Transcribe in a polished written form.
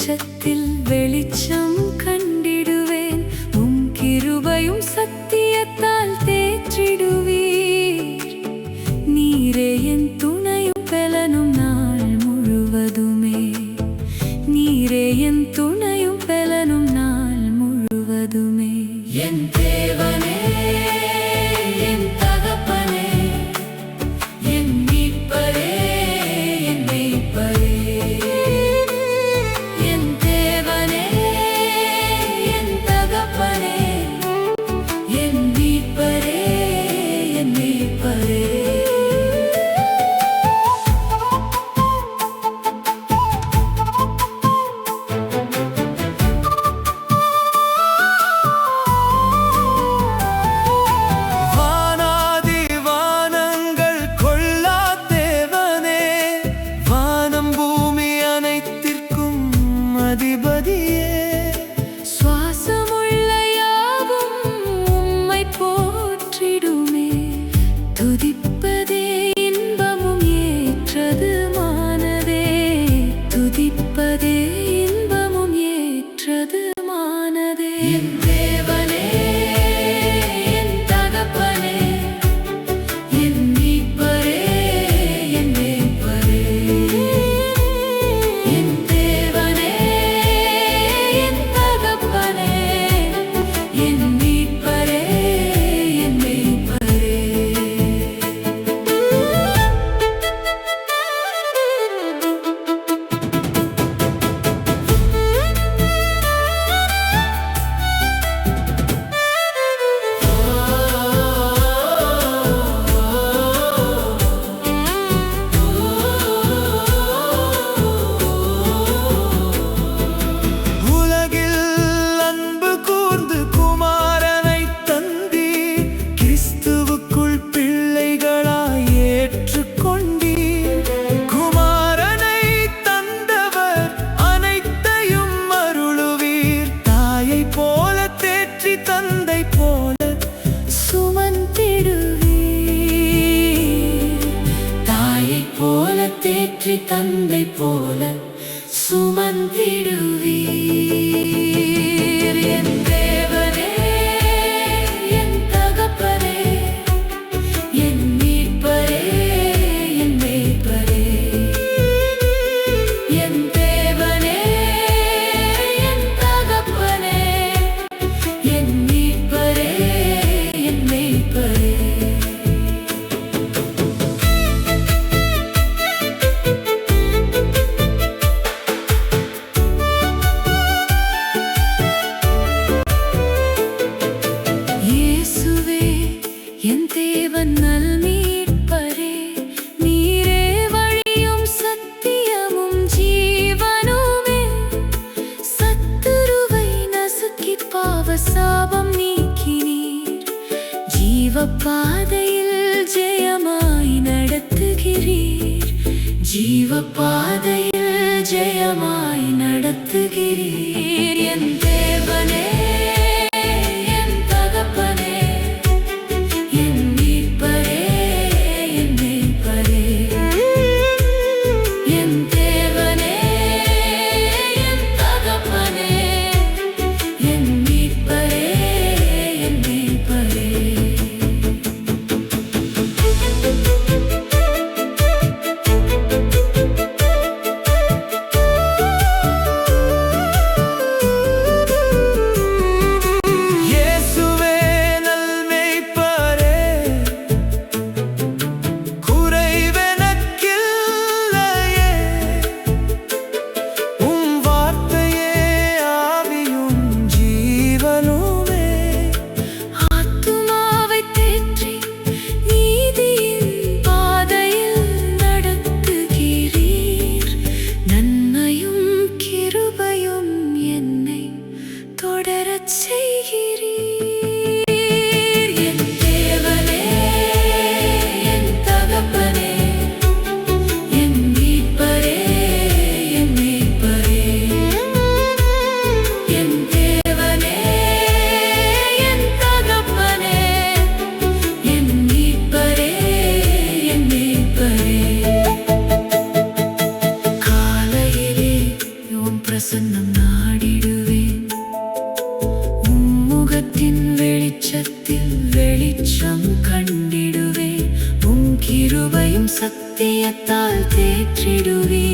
வெளிச்சத்தில் வெளிச்சம் கண்டிடுவேன். உம் கிருபையும் சத்தியத்தால் தேற்றிடுவீர். நீரே என் துணையும் பெலனும் நாள் முழுவதுமே. நீரே என் துணையும் பெலனும் நாள் முழுவதுமே. என் தேவனே, என் தகப்பனே, என் மீட்பரே, என் மேய்ப்பரே. என் தேவனே, என் தகப்பனே, என் மீட்பரே, என் மேய்ப்பரே. அதிபதியே, சுவாசமுள்ள யாவும் உம்மை போற்றிடுமே. துதிப்பதே இன்பமும் ஏற்றதுமானதே. துதிப்பதே இன்பமும் ஏற்றதுமானதே. என் தேவனே, என் தகப்பனே, என் மீட்பரே, என் மேய்ப்பரே. என் தேவனே, என் தகப்பனே, என் மீட்பரே, என் மேய்ப்பரே. உலகில் அன்பு கூர்ந்து குமாரனை தந்தீர். கிறிஸ்துவுக்குள் பிள்ளைகளாய் ஏற்றுக்கொண்டீர். குமாரனை தந்தவர் அனைத்தையும் அருளுவீர். தாயை போல தேற்றி தந்தை போல சுமந்திடுவீர். தாயை போல தேற்றி தந்தை போல சுமந்திடுவீர். என் தேவனே, என் தகப்பனே, என் மீட்பரே, என் மேய்ப்பரே. என் தேவனே, என் தகப்பனே, என் மீட்பரே, என் மேய்ப்பரே. இயேசுவே, என் தேவன் நல்மீட்பரே. நீரே வழியும் சத்தியமும் ஜீவனுமே. சத்துருவை நசுக்கி பாவ சாபம் நீக்கினீர். ஜீவ பாதையில் ஜெயமாய் நடத்துகிறீர். ஜீவ பாதையில் ஜெயமாய் நடத்துகிறீர். என் தேவனே, என் தகப்பனே, என் மீட்பரே, என் மேய்ப்பரே. என் தேவனே, என் தகப்பனே, என் மீட்பரே, என் மேய்ப்பரே. பிரசன்னம் நாடிடுவேன். முகத்தின் வெளிச்சத்தில் வெளிச்சம் கண்டிடுவேன். கிருபையும் சத்தியத்தால் தேற்றிடுவே.